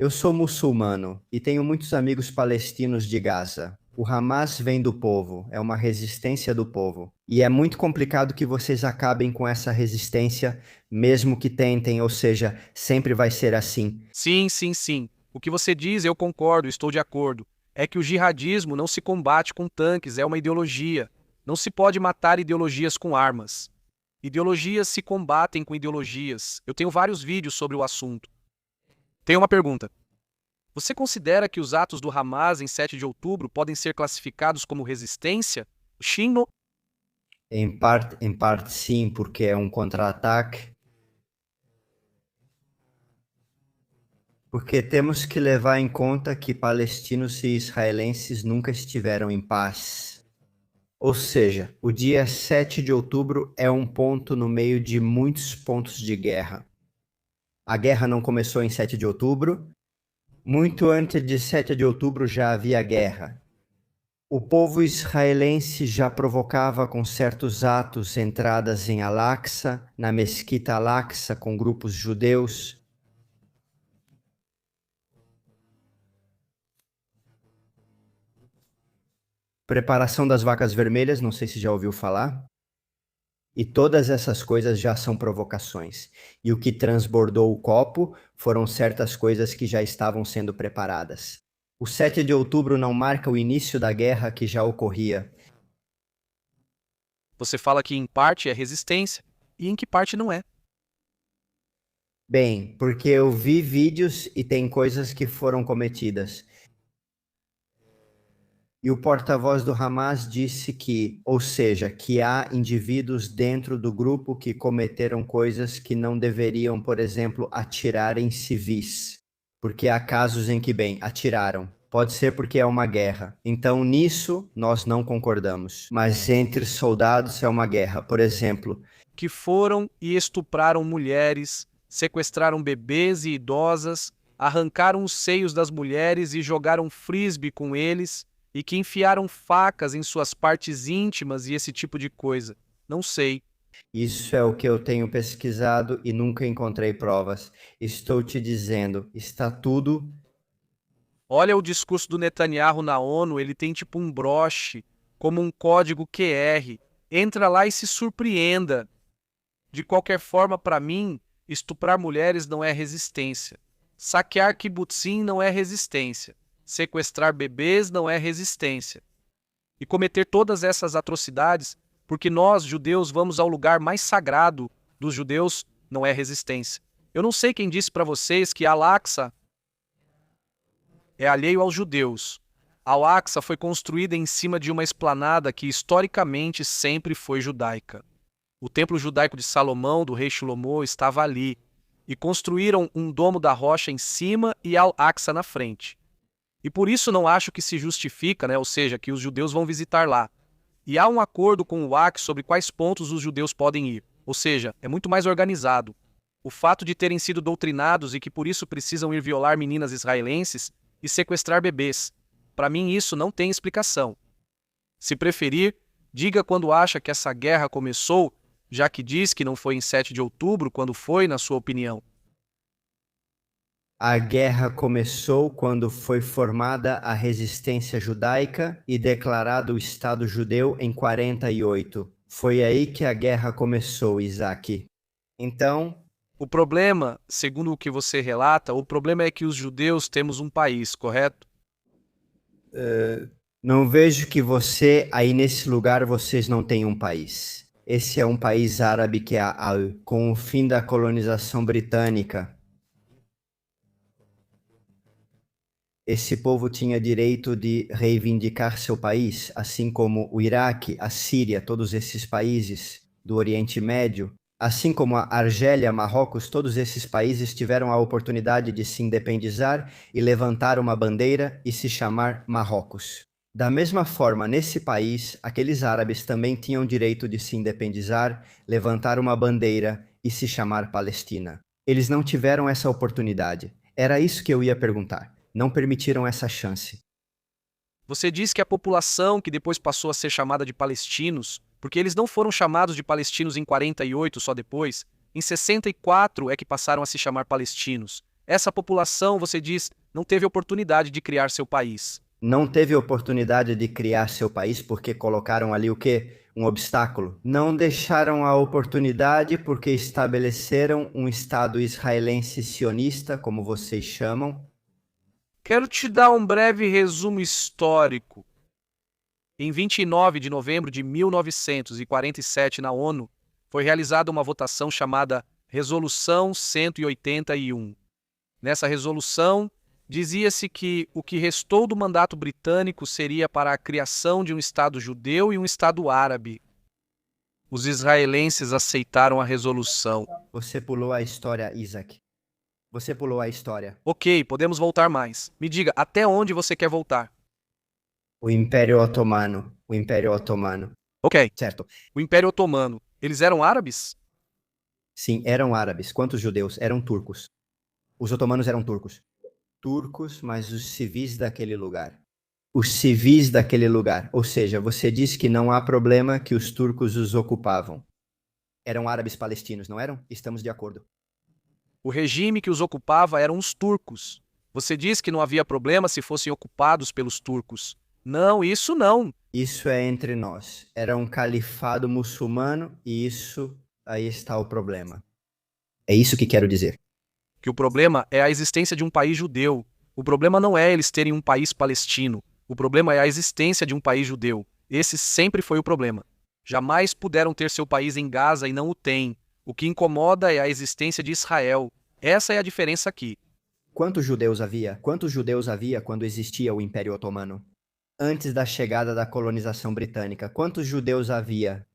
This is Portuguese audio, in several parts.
Eu sou muçulmano e tenho muitos amigos palestinos de Gaza. O Hamas vem do povo, é uma resistência do povo. E é muito complicado que vocês acabem com essa resistência, mesmo que tentem, ou seja, sempre vai ser assim. Sim, sim, sim. O que você diz, eu concordo, estou de acordo. É que o jihadismo não se combate com tanques, é uma ideologia. Não se pode matar ideologias com armas. Ideologias se combatem com ideologias. Eu tenho vários vídeos sobre o assunto. Tenho uma pergunta. Você considera que os atos do Hamas em 7 de outubro podem ser classificados como resistência? Shin Em parte sim, porque é um contra-ataque. Porque temos que levar em conta que palestinos e israelenses nunca estiveram em paz. Ou seja, o dia 7 de outubro é um ponto no meio de muitos pontos de guerra. A guerra não começou em 7 de outubro. Muito antes de 7 de outubro já havia guerra. O povo israelense já provocava com certos atos entradas em Al-Aqsa, na mesquita Al-Aqsa com grupos judeus. Preparação das vacas vermelhas, não sei se já ouviu falar. E todas essas coisas já são provocações. E o que transbordou o copo foram certas coisas que já estavam sendo preparadas. O 7 de outubro não marca o início da guerra que já ocorria. Você fala que em parte é resistência, e em que parte não é. Bem, porque eu vi vídeos e tem coisas que foram cometidas. E o porta-voz do Hamas disse que, ou seja, que há indivíduos dentro do grupo que cometeram coisas que não deveriam, por exemplo, atirar em civis. Porque há casos em que, bem, atiraram. Pode ser porque é uma guerra. Então, nisso, nós não concordamos. Mas entre soldados é uma guerra. Por exemplo, Que foram e estupraram mulheres, sequestraram bebês e idosas, arrancaram os seios das mulheres e jogaram frisbee com eles, e que enfiaram facas em suas partes íntimas e esse tipo de coisa. Não sei. isso é o que eu tenho pesquisado e nunca encontrei provas. Estou te dizendo, está tudo. Olha o discurso do Netanyahu na ONU, ele tem tipo um broche, como um código QR. Entra lá e se surpreenda. De qualquer forma, para mim, estuprar mulheres não é resistência. Saquear kibbutzim não é resistência. Sequestrar bebês não é resistência. E cometer todas essas atrocidades, porque nós, judeus, vamos ao lugar mais sagrado dos judeus, não é resistência. Eu não sei quem disse para vocês que Al-Aqsa é alheio aos judeus. Al-Aqsa foi construída em cima de uma esplanada que historicamente sempre foi judaica. O templo judaico de Salomão, do rei Shlomo, estava ali, e construíram um domo da rocha em cima e Al-Aqsa na frente. E por isso não acho que se justifica, ou seja, que os judeus vão visitar lá. E há um acordo com o WAC sobre quais pontos os judeus podem ir, ou seja, é muito mais organizado. O fato de terem sido doutrinados e que por isso precisam ir violar meninas israelenses e sequestrar bebês, para mim isso não tem explicação. Se preferir, diga quando acha que essa guerra começou, já que diz que não foi em 7 de outubro, quando foi, na sua opinião. A guerra começou quando foi formada a resistência judaica e declarado o Estado judeu em 48. Foi aí que a guerra começou, Isaac. Então, O problema, segundo o que você relata, o problema é que os judeus temos um país, correto? não vejo que aí nesse lugar, vocês não têm um país. Esse é um país árabe que é com o fim da colonização britânica. Esse povo tinha direito de reivindicar seu país, assim como o Iraque, a Síria, todos esses países do Oriente Médio, assim como a Argélia, Marrocos, todos esses países tiveram a oportunidade de se independizar e levantar uma bandeira e se chamar Marrocos. Da mesma forma, nesse país, aqueles árabes também tinham direito de se independizar, levantar uma bandeira e se chamar Palestina. Eles não tiveram essa oportunidade. Era isso que eu ia perguntar. Não permitiram essa chance. Você diz que a população que depois passou a ser chamada de palestinos, porque eles não foram chamados de palestinos em 48 só depois, em 64 é que passaram a se chamar palestinos. Essa população, você diz, não teve oportunidade de criar seu país. Não teve oportunidade de criar seu país porque colocaram ali o quê? Um obstáculo. Não deixaram a oportunidade porque estabeleceram um Estado israelense sionista, como vocês chamam. Quero te dar um breve resumo histórico. Em 29 de novembro de 1947, na ONU, foi realizada uma votação chamada Resolução 181. Nessa resolução, dizia-se que o que restou do mandato britânico seria para a criação de um Estado judeu e um Estado árabe. Os israelenses aceitaram a resolução. Você pulou a história, Isaac. Você pulou a história. Ok, podemos voltar mais. Me diga, até onde você quer voltar? O Império Otomano. O Império Otomano. Ok, Certo. o Império Otomano. Eles eram árabes? Sim, eram árabes. Quantos judeus? Eram turcos. Os otomanos eram turcos. Turcos, mas os civis daquele lugar. Os civis daquele lugar. Ou seja, você diz que não há problema que os turcos os ocupavam. Eram árabes palestinos, não eram? Estamos de acordo. O regime que os ocupava eram os turcos. Você diz que não havia problema se fossem ocupados pelos turcos. Não, isso não. Isso é entre nós. Era um califado muçulmano e aí está o problema. É isso que quero dizer. Que o problema é a existência de um país judeu. O problema não é eles terem um país palestino. O problema é a existência de um país judeu. Esse sempre foi o problema. Jamais puderam ter seu país em Gaza e não o têm. O que incomoda é a existência de Israel. Essa é a diferença aqui. Quantos judeus havia? Quantos judeus havia quando existia o Império Otomano? Antes da chegada da colonização britânica, quantos judeus havia?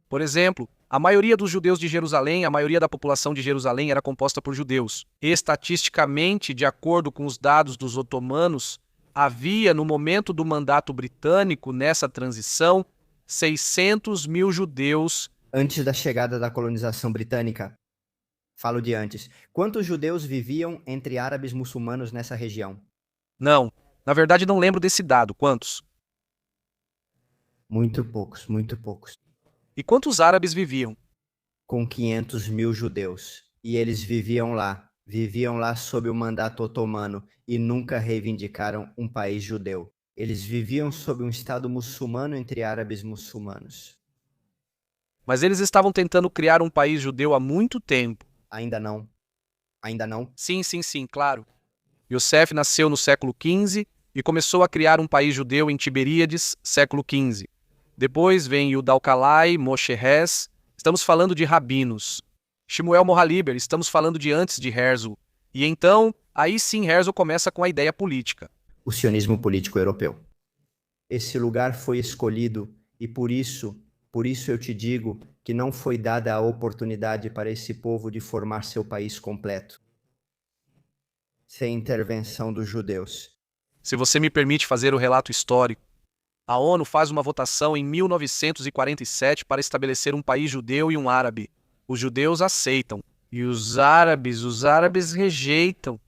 Por exemplo, a maioria dos judeus de Jerusalém, a maioria da população de Jerusalém era composta por judeus. Estatisticamente, de acordo com os dados dos otomanos, havia, no momento do mandato britânico, nessa transição, 600 mil judeus. Antes da chegada da colonização britânica? Falo de antes. Quantos judeus viviam entre árabes muçulmanos nessa região? Não, na verdade não lembro desse dado. Quantos? Muito poucos, muito poucos. E quantos árabes viviam? Com 500 mil judeus. E eles viviam lá sob o mandato otomano e nunca reivindicaram um país judeu. Eles viviam sob um Estado muçulmano entre árabes muçulmanos. Mas eles estavam tentando criar um país judeu há muito tempo. Ainda não. Ainda não. Sim, claro. Yosef nasceu no século XV e começou a criar um país judeu em Tiberíades, século XV. Depois vem Yudalcalai, Moshe Hez, estamos falando de rabinos. Shmuel Mohalliber, estamos falando de antes de Herzl. E então, aí sim Herzl começa com a ideia política. O sionismo político europeu. Esse lugar foi escolhido e por isso eu te digo que não foi dada a oportunidade para esse povo de formar seu país completo. Sem intervenção dos judeus. Se você me permite fazer o relato histórico, a ONU faz uma votação em 1947 para estabelecer um país judeu e um árabe. Os judeus aceitam. E os árabes rejeitam.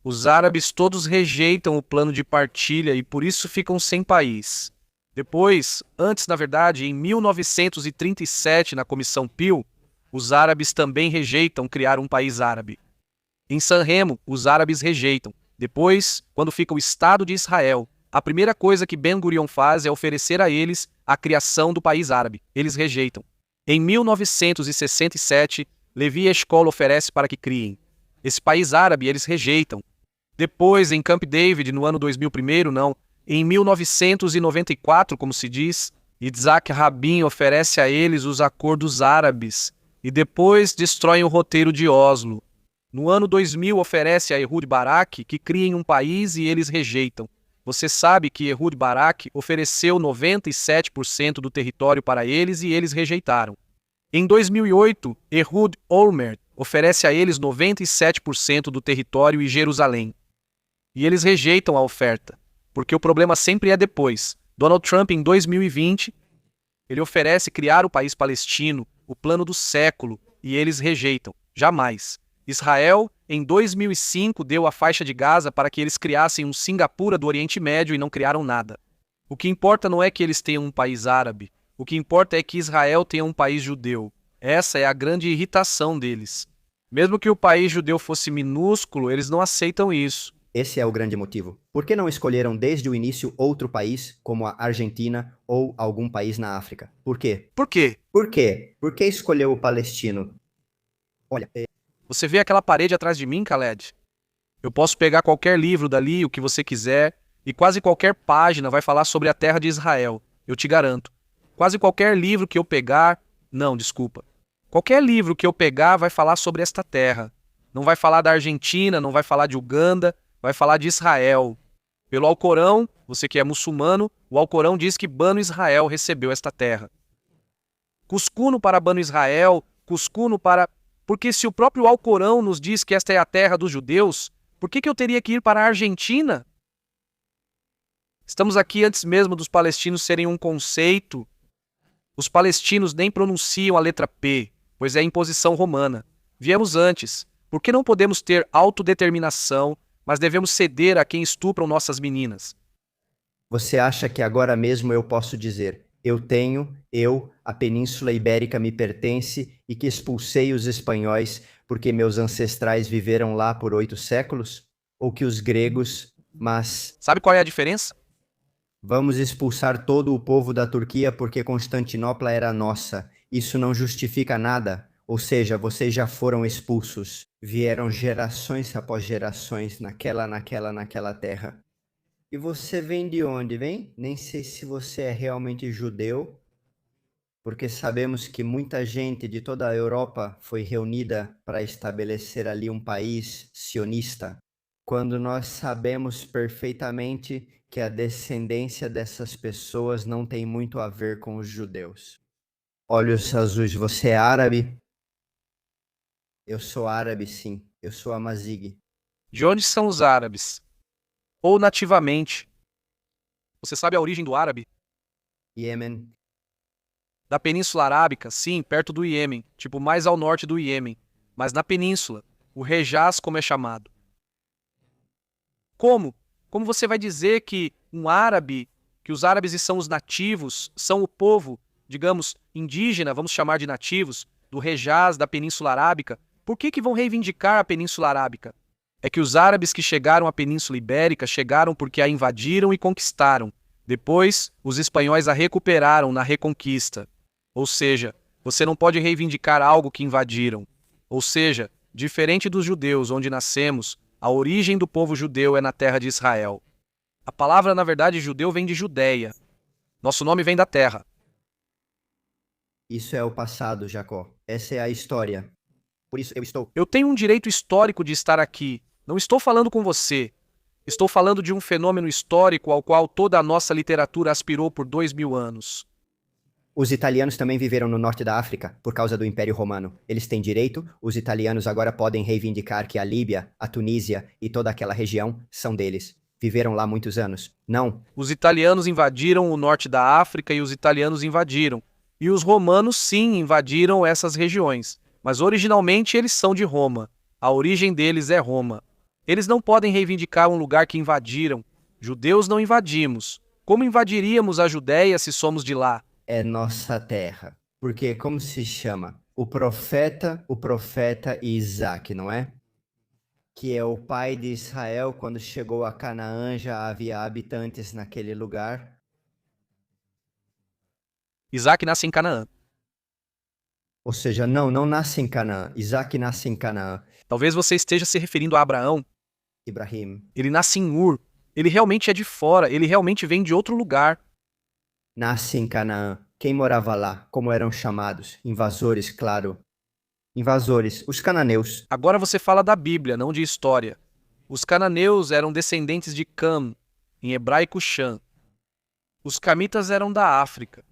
Os árabes todos rejeitam o plano de partilha e por isso ficam sem país. Depois, antes na verdade, em 1937, na Comissão Peel, os árabes também rejeitam criar um país árabe. Em Sanremo, os árabes rejeitam. Depois, quando fica o Estado de Israel, a primeira coisa que Ben Gurion faz é oferecer a eles a criação do país árabe. Eles rejeitam. Em 1967, Levi Eshkol oferece para que criem. Esse país árabe eles rejeitam. Depois, em Camp David, no ano 2001, não. Em 1994, como se diz, Yitzhak Rabin oferece a eles os acordos árabes e depois destroem o roteiro de Oslo. No ano 2000, oferece a Ehud Barak que criem um país e eles rejeitam. Você sabe que Ehud Barak ofereceu 97% do território para eles e eles rejeitaram. Em 2008, Ehud Olmert oferece a eles 97% do território e Jerusalém. E eles rejeitam a oferta, porque o problema sempre é depois. Donald Trump, em 2020, ele oferece criar o país palestino, o plano do século, e eles rejeitam. Jamais. Israel, em 2005, deu a faixa de Gaza para que eles criassem um Singapura do Oriente Médio e não criaram nada. O que importa não é que eles tenham um país árabe. O que importa é que Israel tenha um país judeu. Essa é a grande irritação deles. Mesmo que o país judeu fosse minúsculo, eles não aceitam isso. Esse é o grande motivo. Por que não escolheram desde o início outro país, como a Argentina ou algum país na África? Por quê? Por quê? Por quê? Por que escolheu o palestino? Olha, Você vê aquela parede atrás de mim, Khaled? Eu posso pegar qualquer livro dali, o que você quiser, e quase qualquer página vai falar sobre a terra de Israel. Eu te garanto. Quase qualquer livro que eu pegar. Não, desculpa. Qualquer livro que eu pegar vai falar sobre esta terra. Não vai falar da Argentina, não vai falar de Uganda, vai falar de Israel. Pelo Alcorão, você que é muçulmano, o Alcorão diz que Bano Israel recebeu esta terra. Cuscuno para Bano Israel, Cuscuno para. Porque se o próprio Alcorão nos diz que esta é a terra dos judeus, por que eu teria que ir para a Argentina? Estamos aqui antes mesmo dos palestinos serem um conceito. Os palestinos nem pronunciam a letra P, pois é imposição romana. Viemos antes. Por que não podemos ter autodeterminação, mas devemos ceder a quem estupram nossas meninas? você acha que agora mesmo eu posso dizer: a Península Ibérica me pertence e que expulsei os espanhóis porque meus ancestrais viveram lá por 8 séculos? Ou que os gregos, mas Sabe qual é a diferença? vamos expulsar todo o povo da Turquia porque Constantinopla era nossa. Isso não justifica nada. Ou seja, vocês já foram expulsos. Vieram gerações após gerações naquela terra. E você vem de onde, vem? Nem sei se você é realmente judeu, porque sabemos que muita gente de toda a Europa foi reunida para estabelecer ali um país sionista, quando nós sabemos perfeitamente que a descendência dessas pessoas não tem muito a ver com os judeus. Olhos azuis, você é árabe? Eu sou árabe, sim. Eu sou amazigh. De onde são os árabes? Ou nativamente. Você sabe a origem do árabe? Iêmen. Da Península Arábica, sim, perto do Iêmen, tipo mais ao norte do Iêmen. Mas na península, o Hejaz, como é chamado. Como? Como você vai dizer que um árabe, que os árabes são os nativos, são o povo, digamos, indígena, vamos chamar de nativos, do Hejaz, da Península Arábica? Por que vão reivindicar a Península Arábica? É que os árabes que chegaram à Península Ibérica chegaram porque a invadiram e conquistaram. Depois, os espanhóis a recuperaram na Reconquista. Ou seja, você não pode reivindicar algo que invadiram. Ou seja, diferente dos judeus onde nascemos, a origem do povo judeu é na terra de Israel. A palavra, na verdade, judeu vem de Judeia. Nosso nome vem da terra. Isso é o passado, Jacó. Essa é a história. Por isso eu estou. Eu tenho um direito histórico de estar aqui. Não estou falando com você. Estou falando de um fenômeno histórico ao qual toda a nossa literatura aspirou por 2000 anos. Os italianos também viveram no norte da África por causa do Império Romano. Eles têm direito, os italianos agora podem reivindicar que a Líbia, a Tunísia e toda aquela região são deles. Viveram lá muitos anos. Não. Os italianos invadiram o norte da África e os italianos invadiram. E os romanos, sim, invadiram essas regiões. Mas originalmente eles são de Roma. A origem deles é Roma. Eles não podem reivindicar um lugar que invadiram. Judeus não invadimos. Como invadiríamos a Judéia se somos de lá? É nossa terra. Porque, como se chama? O profeta Isaac, não é? Que é o pai de Israel, quando chegou a Canaã já havia habitantes naquele lugar. Isaac nasce em Canaã. Ou seja, não nasce em Canaã. Isaac nasce em Canaã. Talvez você esteja se referindo a Abraão. Ibrahim Ele nasce em Ur. Ele realmente é de fora. Ele realmente vem de outro lugar. nasce em Canaã. Quem morava lá? Como eram chamados? Invasores, claro. Invasores, os cananeus. Agora você fala da Bíblia, não de história. Os cananeus eram descendentes de Cam, em hebraico Shan. Os camitas eram da África.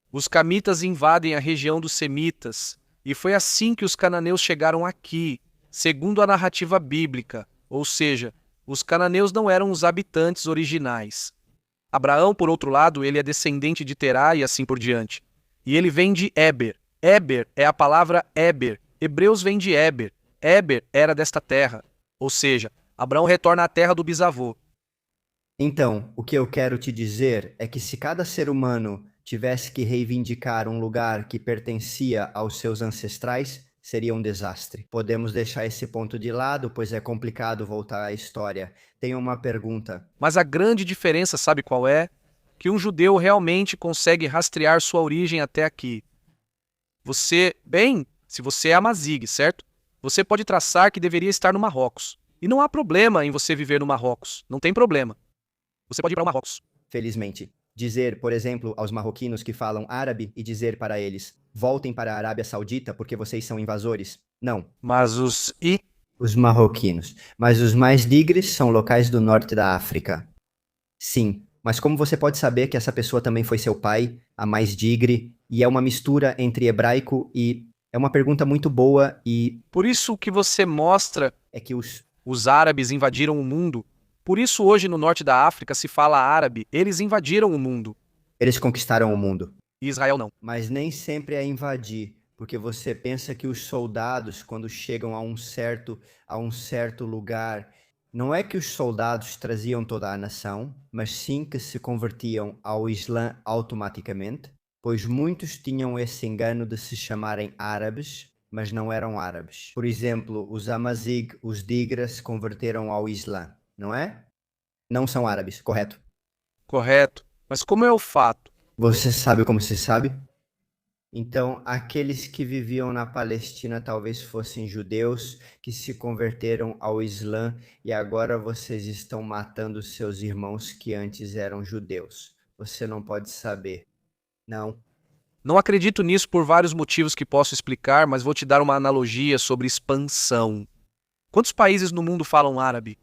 Os camitas invadem a região dos semitas, e foi assim que os cananeus chegaram aqui, segundo a narrativa bíblica, ou seja, os cananeus não eram os habitantes originais. Abraão, por outro lado, ele é descendente de Terá e assim por diante. E ele vem de Éber. Éber é a palavra Éber. Hebreus vem de Éber. Éber era desta terra. Ou seja, Abraão retorna à terra do bisavô. Então, o que eu quero te dizer é que se cada ser humano tivesse que reivindicar um lugar que pertencia aos seus ancestrais, seria um desastre. Podemos deixar esse ponto de lado, pois é complicado voltar à história. Tenho uma pergunta. Mas a grande diferença, sabe qual é? Que um judeu realmente consegue rastrear sua origem até aqui. Se você é amazigh, certo? Você pode traçar que deveria estar no Marrocos. E não há problema em você viver no Marrocos. Não tem problema. Você pode ir para o Marrocos. Felizmente. Dizer, por exemplo, aos marroquinos que falam árabe e dizer para eles: voltem para a Arábia Saudita porque vocês são invasores. Não. Mas Os marroquinos. Mas os mais digres são locais do norte da África. Sim, mas como você pode saber que essa pessoa também foi seu pai, a mais digre, e é uma mistura entre hebraico e... É uma pergunta muito boa e por isso o que você mostra é que os árabes invadiram o mundo. Por isso hoje no norte da África se fala árabe. Eles invadiram o mundo. eles conquistaram o mundo. E Israel não. Mas nem sempre é invadir, porque você pensa que os soldados, quando chegam a um certo lugar, não é que os soldados traziam toda a nação, mas sim que se convertiam ao Islã automaticamente, pois muitos tinham esse engano de se chamarem árabes, mas não eram árabes. Por exemplo, os Amazigh, os Digras se converteram ao Islã, não é? Não são árabes, correto? Correto. Mas como é o fato? Você sabe como se sabe? Então, aqueles que viviam na Palestina talvez fossem judeus que se converteram ao Islã e agora vocês estão matando seus irmãos que antes eram judeus. Você não pode saber. Não. Não acredito nisso por vários motivos que posso explicar, mas vou te dar uma analogia sobre expansão. Quantos países no mundo falam árabe?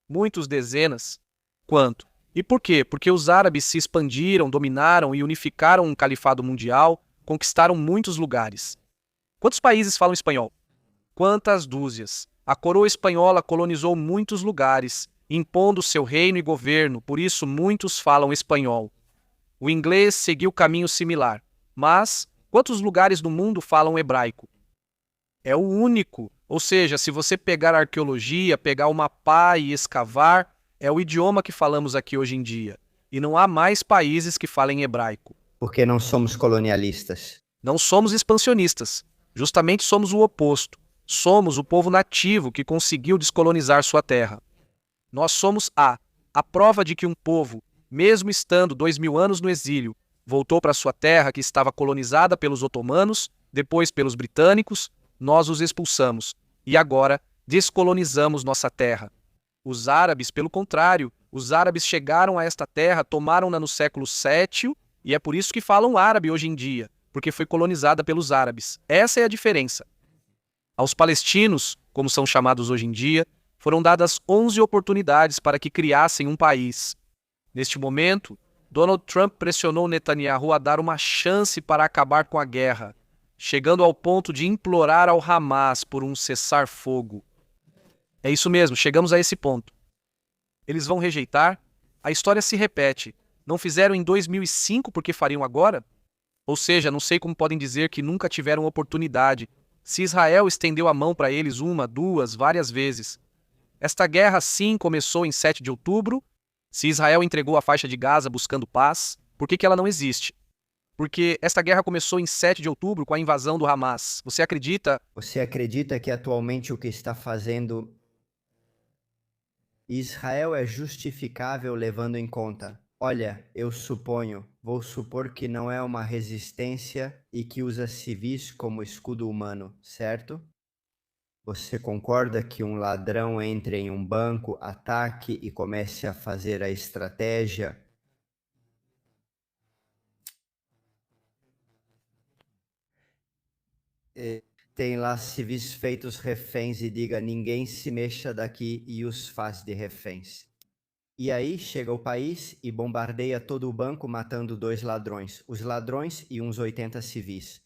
Muitos, dezenas. Quanto? E por quê? Porque os árabes se expandiram, dominaram e unificaram um califado mundial, conquistaram muitos lugares. Quantos países falam espanhol? Quantas dúzias? A coroa espanhola colonizou muitos lugares, impondo seu reino e governo, por isso muitos falam espanhol. O inglês seguiu caminho similar, mas quantos lugares no mundo falam hebraico? É o único. Ou seja, se você pegar a arqueologia, pegar uma pá e escavar, é o idioma que falamos aqui hoje em dia. E não há mais países que falem hebraico. Porque não somos colonialistas. Não somos expansionistas. Justamente somos o oposto. Somos o povo nativo que conseguiu descolonizar sua terra. Nós somos a prova de que um povo, mesmo estando 2000 anos no exílio, voltou para sua terra que estava colonizada pelos otomanos, depois pelos britânicos, nós os expulsamos. E agora descolonizamos nossa terra. Os árabes, pelo contrário, os árabes chegaram a esta terra, tomaram-na no século VII, e é por isso que falam árabe hoje em dia, porque foi colonizada pelos árabes. Essa é a diferença. Aos palestinos, como são chamados hoje em dia, foram dadas 11 oportunidades para que criassem um país. Neste momento, Donald Trump pressionou Netanyahu a dar uma chance para acabar com a guerra, chegando ao ponto de implorar ao Hamas por um cessar-fogo. É isso mesmo, chegamos a esse ponto. Eles vão rejeitar? A história se repete. Não fizeram em 2005 porque fariam agora? Ou seja, não sei como podem dizer que nunca tiveram oportunidade, se Israel estendeu a mão para eles uma, duas, várias vezes. Esta guerra sim começou em 7 de outubro. Se Israel entregou a faixa de Gaza buscando paz, por que ela não existe? Porque esta guerra começou em 7 de outubro com a invasão do Hamas. Você acredita? Você acredita que atualmente o que está fazendo Israel é justificável levando em conta? Olha, vou supor que não é uma resistência e que usa civis como escudo humano, certo? Você concorda que um ladrão entre em um banco, ataque e comece a fazer a estratégia? Tem lá civis feitos reféns e diga: ninguém se mexa daqui, e os faz de reféns. E aí chega o país e bombardeia todo o banco, matando 2 ladrões, os ladrões e uns 80 civis.